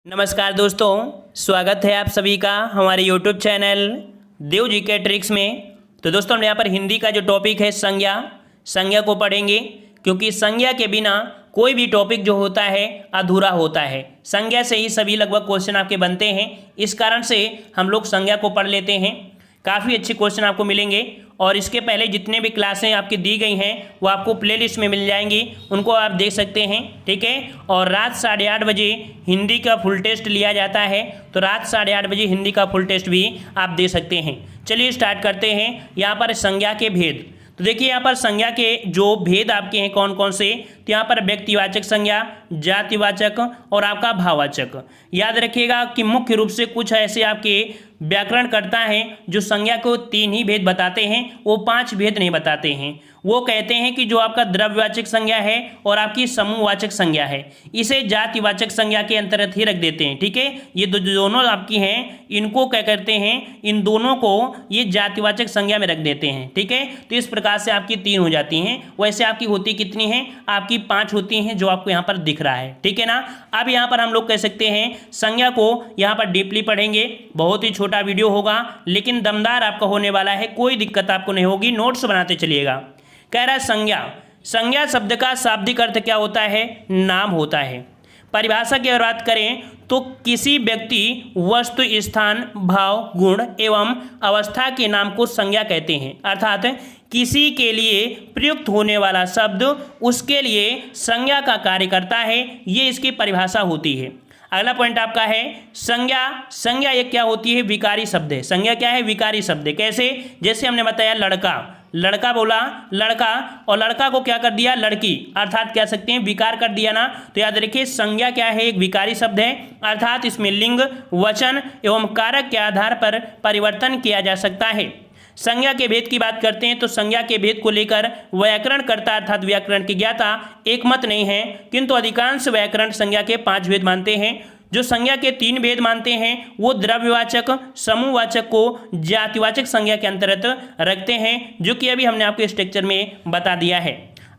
नमस्कार दोस्तों, स्वागत है आप सभी का हमारे YouTube चैनल देव जी के ट्रिक्स में। तो दोस्तों, हम यहाँ पर हिंदी का जो टॉपिक है संज्ञा को पढ़ेंगे, क्योंकि संज्ञा के बिना कोई भी टॉपिक जो होता है अधूरा होता है। संज्ञा से ही सभी लगभग क्वेश्चन आपके बनते हैं, इस कारण से हम लोग संज्ञा को पढ़ लेते हैं। काफ़ी अच्छे क्वेश्चन आपको मिलेंगे और इसके पहले जितने भी क्लासें आपकी दी गई हैं वो आपको प्लेलिस्ट में मिल जाएंगी, उनको आप देख सकते हैं, ठीक है। और रात 8:30 बजे हिंदी का फुल टेस्ट लिया जाता है, तो रात 8:30 बजे हिंदी का फुल टेस्ट भी आप दे सकते हैं। चलिए स्टार्ट करते हैं। यहाँ पर संज्ञा के भेद, तो देखिए यहाँ पर संज्ञा के जो भेद आपके हैं कौन कौन से, तो यहाँ पर व्यक्तिवाचक संज्ञा, जातिवाचक और आपका भाववाचक। याद रखिएगा कि मुख्य रूप से कुछ ऐसे आपके व्याकरणकर्ता हैं जो संज्ञा को 3 ही भेद बताते हैं, वो 5 भेद नहीं बताते हैं। वो कहते हैं कि जो आपका द्रव्यवाचक संज्ञा है और आपकी समूहवाचक संज्ञा है, इसे जातिवाचक संज्ञा के अंतर्गत ही रख देते हैं, ठीक है। ये दोनों आपकी हैं, इनको क्या करते हैं, इन दोनों को ये जातिवाचक संज्ञा में रख देते हैं, ठीक है। तो इस प्रकार से आपकी 3 हो जाती हैं। वैसे आपकी होती कितनी हैं, आपकी 5 होती हैं, जो आपको यहाँ पर दिख रहा है, ठीक है ना। अब यहाँ पर हम लोग कह सकते हैं संज्ञा को यहाँ पर डीपली पढ़ेंगे। बहुत ही छोटा वीडियो होगा लेकिन दमदार आपका होने वाला है, कोई दिक्कत आपको नहीं होगी, नोट्स बनाते चलिएगा। कह रहा है संज्ञा शब्द का शाब्दिक अर्थ क्या होता है, नाम होता है। परिभाषा की अगर बात करें तो किसी व्यक्ति, वस्तु, स्थान, भाव, गुण एवं अवस्था के नाम को संज्ञा कहते हैं। अर्थात किसी के लिए प्रयुक्त होने वाला शब्द उसके लिए संज्ञा का कार्य करता है, ये इसकी परिभाषा होती है। अगला पॉइंट आपका है संज्ञा एक क्या होती है, विकारी शब्द है। संज्ञा क्या है, विकारी शब्द है। कैसे, जैसे हमने बताया लड़का बोला लड़का, और लड़का को क्या कर दिया, लड़की, अर्थात कह सकते हैं विकार कर दिया ना। तो याद रखिए संज्ञा क्या है, एक विकारी शब्द है, अर्थात इसमें लिंग, वचन एवं कारक के आधार पर परिवर्तन किया जा सकता है। संज्ञा के भेद की बात करते हैं तो संज्ञा के भेद को लेकर व्याकरणकर्ता अर्थात व्याकरण के ज्ञाता एक मत नहीं है, किंतु अधिकांश व्याकरण संज्ञा के 5 भेद मानते हैं। जो संज्ञा के 3 भेद मानते हैं वो द्रव्यवाचक, समूहवाचक को जातिवाचक संज्ञा के अंतर्गत रखते हैं, जो कि अभी हमने आपके स्ट्रक्चर में बता दिया है।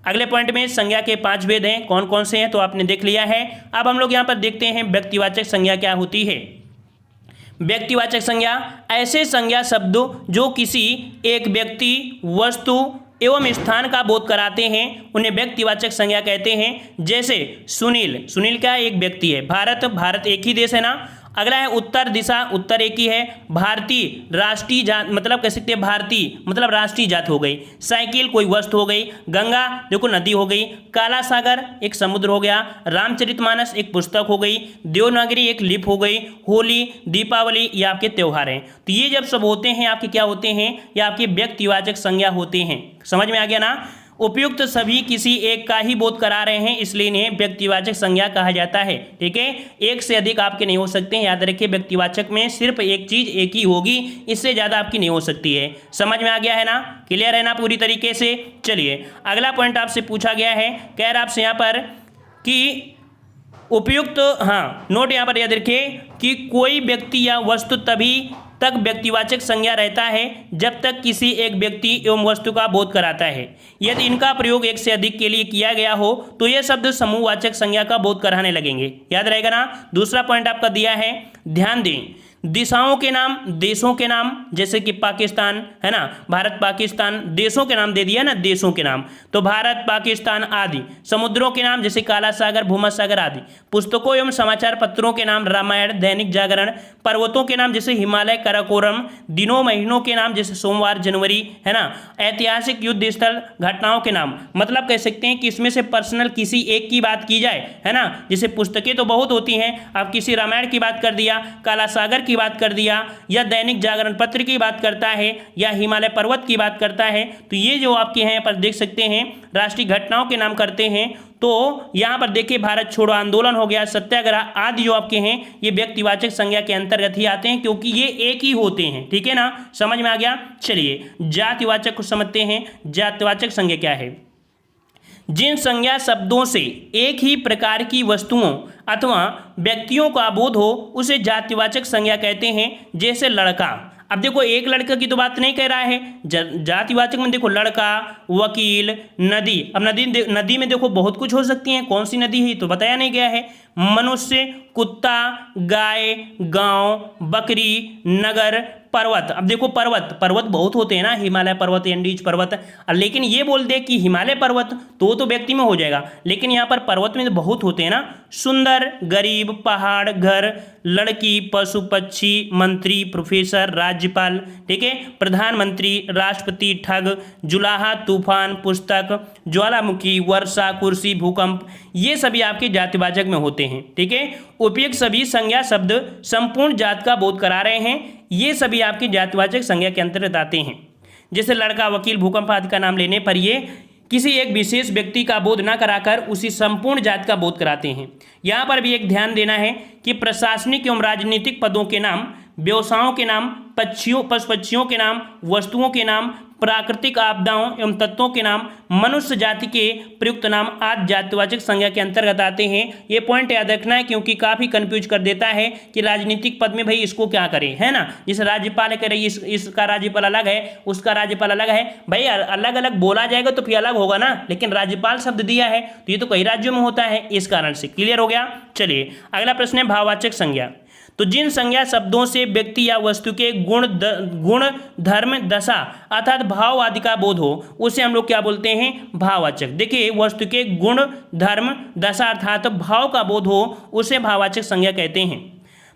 अगले पॉइंट में संज्ञा के 5 भेद हैं, कौन कौन से हैं तो आपने देख लिया है। अब हम लोग यहाँ पर देखते हैं व्यक्तिवाचक संज्ञा क्या होती है। व्यक्तिवाचक संज्ञा ऐसे संज्ञा शब्द जो किसी एक व्यक्ति, वस्तु एवं स्थान का बोध कराते हैं, उन्हें व्यक्तिवाचक संज्ञा कहते हैं। जैसे सुनील क्या एक व्यक्ति है, भारत एक ही देश है ना। अगला है उत्तर दिशा, उत्तर एक ही है। भारतीय, राष्ट्रीय जात, मतलब कह सकते हैं भारतीय मतलब राष्ट्रीय जात हो गई। साइकिल कोई वस्तु हो गई। गंगा देखो नदी हो गई। काला सागर एक समुद्र हो गया। रामचरितमानस एक पुस्तक हो गई। देवनागरी एक लिपि हो गई। होली, दीपावली ये आपके त्यौहार हैं। तो ये जब सब होते हैं आपके क्या होते हैं, ये आपके व्यक्तिवाचक संज्ञा होते हैं। समझ में आ गया ना। उपयुक्त सभी किसी एक का ही बोध करा रहे हैं, इसलिए इन्हें व्यक्तिवाचक संज्ञा कहा जाता है, ठीक है। एक से अधिक आपके नहीं हो सकते हैं, याद रखिए व्यक्तिवाचक में सिर्फ एक चीज एक ही होगी, इससे ज़्यादा आपकी नहीं हो सकती है। समझ में आ गया है ना, क्लियर है ना पूरी तरीके से। चलिए अगला पॉइंट आपसे पूछा गया है, कह रहा आपसे यहाँ पर कि उपयुक्त, नोट यहाँ पर याद रखिए कि कोई व्यक्ति या वस्तु तभी तक व्यक्तिवाचक संज्ञा रहता है जब तक किसी एक व्यक्ति एवं वस्तु का बोध कराता है। यदि इनका प्रयोग एक से अधिक के लिए किया गया हो तो यह शब्द समूहवाचक संज्ञा का बोध कराने लगेंगे। याद रहेगा ना। दूसरा पॉइंट आपका दिया है, ध्यान दें, दिशाओं के नाम, देशों के नाम, जैसे कि पाकिस्तान है ना, भारत पाकिस्तान, देशों के नाम दे दिया ना, देशों के नाम, तो भारत पाकिस्तान आदि। समुद्रों के नाम जैसे काला सागर, भूमध्य आदि। पुस्तकों एवं समाचार पत्रों के नाम रामायण, दैनिक जागरण। पर्वतों के नाम जैसे हिमालय, काराकोरम। दिनों महीनों के नाम जैसे सोमवार, जनवरी है ना। ऐतिहासिक युद्ध स्थल, घटनाओं के नाम, मतलब कह सकते हैं कि इसमें से पर्सनल किसी एक की बात की जाए है ना, जैसे पुस्तकें तो बहुत होती हैं, आप किसी रामायण की बात कर दिया, काला सागर की बात कर दिया, या दैनिक जागरण पत्र की बात करता है, या हिमालय पर्वत की बात करता है, तो ये जो आपके हैं पर देख सकते हैं राष्ट्रीय घटनाओं के नाम करते हैं। तो यहाँ पर देखिए भारत छोड़ो आंदोलन हो गया, सत्याग्रह आदि जो आपके हैं ये व्यक्तिवाचक संज्ञा के अंतर्गत ही आते हैं, क्योंकि ये एक ही होते हैं, ठीक है ना। समझ में आ गया। चलिए जातिवाचक को समझते हैं। जातिवाचक संज्ञा क्या है, जिन संज्ञा शब्दों से एक ही प्रकार की वस्तुओं अथवा व्यक्तियों का बोध हो उसे जातिवाचक संज्ञा कहते हैं। जैसे लड़का, अब देखो एक लड़का की तो बात नहीं कह रहा है, जातिवाचक में देखो लड़का, वकील, नदी। अब नदी में देखो बहुत कुछ हो सकती है, कौन सी नदी है तो बताया नहीं गया है। मनुष्य, कुत्ता, गाय, गांव, बकरी, नगर, पर्वत। अब देखो पर्वत बहुत होते हैं ना, हिमालय पर्वत, एंडीज पर्वत, लेकिन ये बोल दे कि हिमालय पर्वत तो व्यक्ति में हो जाएगा, लेकिन यहाँ पर पर्वत में तो बहुत होते हैं ना। सुंदर, गरीब, पहाड़, घर, लड़की, पशु, पक्षी, मंत्री, प्रोफेसर, राज्यपाल, ठीक है, प्रधानमंत्री, राष्ट्रपति, ठग, जुलाहा, तूफान, पुस्तक, ज्वालामुखी, वर्षा, कुर्सी, भूकंप, ये सभी आपके जातिवाचक में होते हैं, ठीक है। उपयुक्त सभी संज्ञा शब्द संपूर्ण जात का बोध करा रहे हैं, ये सभी आपकी जातिवाचक संज्ञा के अंतर्गत आते हैं। जैसे लड़का, वकील, भूकंप आदि का नाम लेने पर ये किसी एक विशेष व्यक्ति का बोध न कराकर उसी संपूर्ण जात का बोध कराते हैं। यहाँ पर भी एक ध्यान देना है कि प्रशासनिक एवं राजनीतिक पदों के नाम, व्यवसायों के नाम, पशु पक्षियों के नाम, वस्तुओं के नाम, प्राकृतिक आपदाओं एवं तत्वों के नाम, मनुष्य जाति के प्रयुक्त नाम आदि जातिवाचक संज्ञा के अंतर्गत आते हैं। ये पॉइंट याद रखना है, क्योंकि काफ़ी कंफ्यूज कर देता है कि राजनीतिक पद में भाई इसको क्या करें, है ना। जैसे राज्यपाल कह रही इसका राज्यपाल अलग है, उसका राज्यपाल अलग है, भाई अलग अलग बोला जाएगा तो फिर अलग होगा ना, लेकिन राज्यपाल शब्द दिया है तो ये तो कई राज्यों में होता है, इस कारण से। क्लियर हो गया। चलिए अगला प्रश्न है भाववाचक संज्ञा। तो जिन संज्ञा शब्दों से व्यक्ति या वस्तु के गुण, धर्म, दशा अर्थात भाव आदि का बोध हो उसे हम लोग क्या बोलते हैं, भाववाचक। देखिए वस्तु के गुण, धर्म, दशा अर्थात भाव का बोध हो उसे भाववाचक संज्ञा कहते हैं।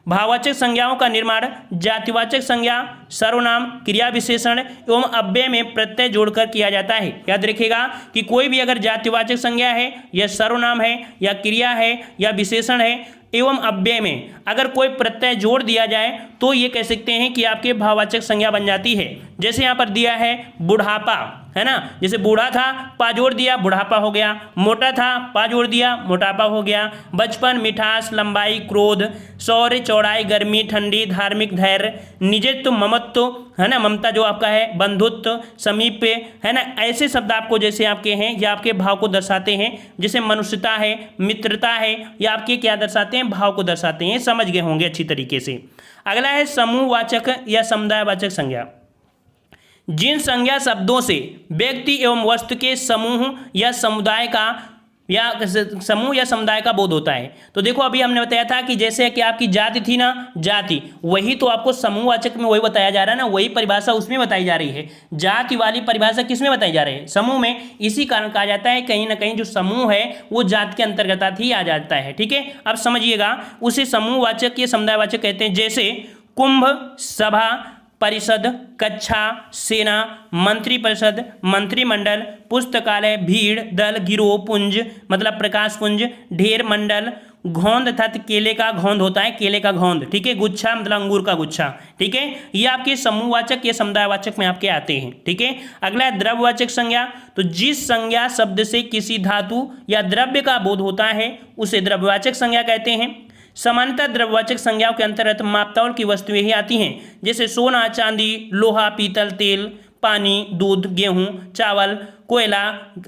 भाववाचक संज्ञाओं का निर्माण जातिवाचक संज्ञा, सर्वनाम, क्रिया विशेषण एवं अव्यय में प्रत्यय जोड़कर किया जाता है। याद रखिएगा कि कोई भी अगर जातिवाचक संज्ञा है या सर्वनाम है या क्रिया है या विशेषण है एवं अव्यय में अगर कोई प्रत्यय जोड़ दिया जाए तो ये कह सकते हैं कि आपके भाववाचक संज्ञा बन जाती है। जैसे यहाँ पर दिया है बुढ़ापा, है ना, जैसे बूढ़ा था पा जोड़ दिया बुढ़ापा हो गया, मोटा था पा जोड़ दिया मोटापा हो गया, बचपन, मिठास, लंबाई, क्रोध, शौर्य, चौड़ाई, गर्मी, ठंडी, धार्मिक, धैर्य, निजत्व, ममत्व, है ना, ममता जो आपका है, बंधुत्व, समीप, है ना, ऐसे शब्द आपको जैसे आपके हैं या आपके भाव को दर्शाते हैं। जैसे मनुष्यता है, मित्रता है, या आपके क्या दर्शाते हैं, भाव को दर्शाते हैं। समझ गए होंगे अच्छी तरीके से। अगला है समूहवाचक या समुदायवाचक संज्ञा। जिन संज्ञा शब्दों से व्यक्ति एवं वस्तु के समूह या समुदाय का बोध होता है। तो देखो अभी हमने बताया था कि जैसे कि आपकी जाति थी ना, जाति, वही तो आपको समूहवाचक में वही बताया जा रहा है ना, वही परिभाषा उसमें बताई जा रही है। जाति वाली परिभाषा किसमें बताई जा रही है, समूह में। इसी कारण कहा जाता है कहीं ना कहीं जो समूह है वो जाति के अंतर्गत ही आ जाता है, ठीक है। अब समझिएगा उसे समूहवाचक या समुदायवाचक कहते हैं। जैसे कुंभ, सभा, परिषद, कक्षा, सेना, मंत्रिपरिषद, मंत्रिमंडल, पुस्तकालय, भीड़, दल, गिरोह, पुंज मतलब प्रकाश पुंज, ढेर, मंडल, घोंद अर्थात केले का घोंद होता है, केले का घोंद, ठीक है, गुच्छा मतलब अंगूर का गुच्छा, ठीक है। ये आपके समूहवाचक या समुदायवाचक में आपके आते हैं, ठीक है। अगला है द्रव्यवाचक संज्ञा। तो जिस संज्ञा शब्द से किसी धातु या द्रव्य का बोध होता है उसे द्रव्यवाचक संज्ञा कहते हैं। सामान्यतः द्रव्यवाचक संज्ञाओं के अंतर्गत मापतौल की वस्तुएं ही आती हैं, जैसे सोना, चांदी, लोहा, पीतल, तेल, पानी, दूध, गेहूं, चावल, कोयला,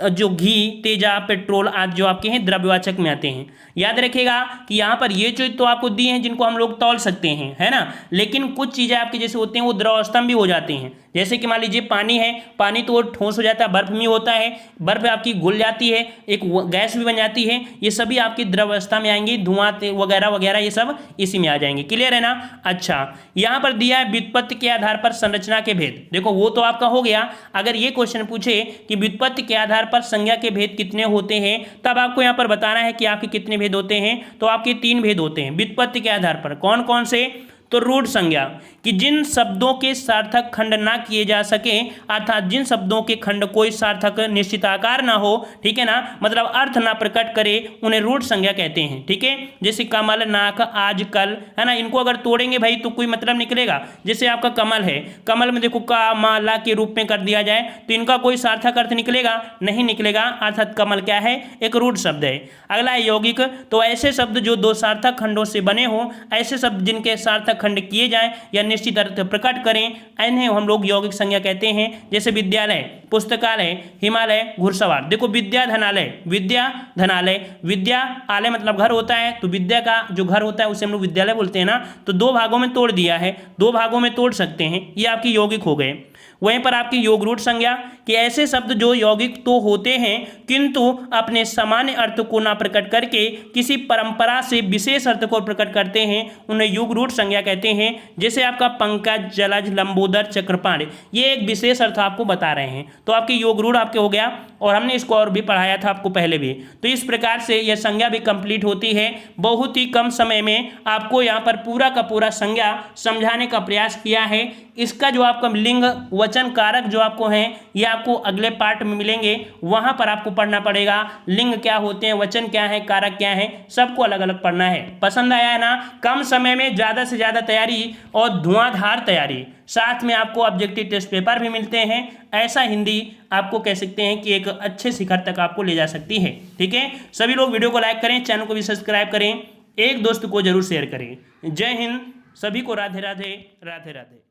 जो घी, तेजा, पेट्रोल आदि जो आपके हैं द्रव्यवाचक में आते हैं। याद रखिएगा कि यहाँ पर ये चीज तो आपको दी हैं जिनको हम लोग तौल सकते हैं, है ना, लेकिन कुछ चीज़ें आपके जैसे होते हैं वो द्रवस्था भी हो जाती हैं। जैसे कि मान लीजिए पानी है, पानी तो ठोस हो जाता है, बर्फ में होता है, बर्फ आपकी घुल जाती है, एक गैस भी बन जाती है, ये सभी आपकी द्रवस्था में आएंगी, धुआं वगैरह वगैरह ये सब इसी में आ जाएंगे। क्लियर है ना। अच्छा, यहाँ पर दिया है व्युत्पत्ति के आधार पर संरचना के भेद। देखो वो तो आपका हो गया। अगर ये क्वेश्चन पूछे कि व्युत्पत्ति के आधार पर संज्ञा के भेद कितने होते हैं, तब आपको यहाँ पर बताना है कि आपके कितने भेद होते हैं। तो आपके 3 भेद होते हैं व्युत्पत्ति के आधार पर। कौन कौन से, तो रूढ़ संज्ञा कि जिन शब्दों के सार्थक खंड ना किए जा सके, अर्थात जिन शब्दों के खंड कोई सार्थक निश्चित आकार ना हो, ठीक है ना, मतलब अर्थ ना प्रकट करे, उन्हें रूढ़ संज्ञा कहते हैं, ठीक है। जैसे कमल, नाक, आज, कल, है ना, इनको अगर तोड़ेंगे भाई तो कोई मतलब निकलेगा। जैसे आपका कमल है, कमल में देखो का, मा, ला के रूप में कर दिया जाए तो इनका कोई सार्थक अर्थ निकलेगा, नहीं निकलेगा, अर्थात कमल क्या है, एक रूढ़ शब्द है। अगला है यौगिक। तो ऐसे शब्द जो 2 सार्थक खंडों से बने हो, ऐसे शब्द जिनके सार्थक अखंड किए जाएं या निश्चित अर्थ प्रकट करें, इन्हें हम लोग यौगिक संज्ञा कहते हैं। जैसे विद्यालय, पुस्तकालय, हिमालय, घुड़सवार। देखो विद्या धनालय, विद्या धनालय, विद्या आलय मतलब घर होता है, तो विद्या का जो घर होता है उसे हम लोग विद्यालय बोलते हैं ना, तो दो भागों में तोड़ दिया है, दो भागों में तोड़ सकते हैं, ये आपके यौगिक हो गए। वहीं पर आपकी योग रूढ़ संज्ञा कि ऐसे शब्द जो यौगिक तो होते हैं किंतु अपने सामान्य अर्थ को ना प्रकट करके किसी परंपरा से विशेष अर्थ को प्रकट करते हैं, उन्हें योग रूढ़ संज्ञा कहते हैं। जैसे आपका पंकज, जलज, लंबोदर, चक्रपाण, ये एक विशेष अर्थ आपको बता रहे हैं, तो आपकी योग रूढ़ आपके हो गया, और हमने इसको और भी पढ़ाया था आपको पहले भी। तो इस प्रकार से यह संज्ञा भी कंप्लीट होती है। बहुत ही कम समय में आपको यहाँ पर पूरा का पूरा संज्ञा समझाने का प्रयास किया है। इसका जो आपका लिंग वचन कारक जो आपको हैं ये आपको अगले पार्ट में मिलेंगे, वहां पर आपको पढ़ना पड़ेगा। लिंग क्या होते हैं, वचन क्या है, कारक क्या है, सबको अलग अलग पढ़ना है। पसंद आया है ना? कम समय में ज़्यादा से ज़्यादा तैयारी और धुआंधार तैयारी, साथ में आपको ऑब्जेक्टिव टेस्ट पेपर भी मिलते हैं। ऐसा हिंदी आपको कह सकते हैं कि एक अच्छे शिखर तक आपको ले जा सकती है। ठीक है, सभी लोग वीडियो को लाइक करें, चैनल को भी सब्सक्राइब करें, एक दोस्त को जरूर शेयर करें। जय हिंद, सभी को राधे राधे, राधे राधे।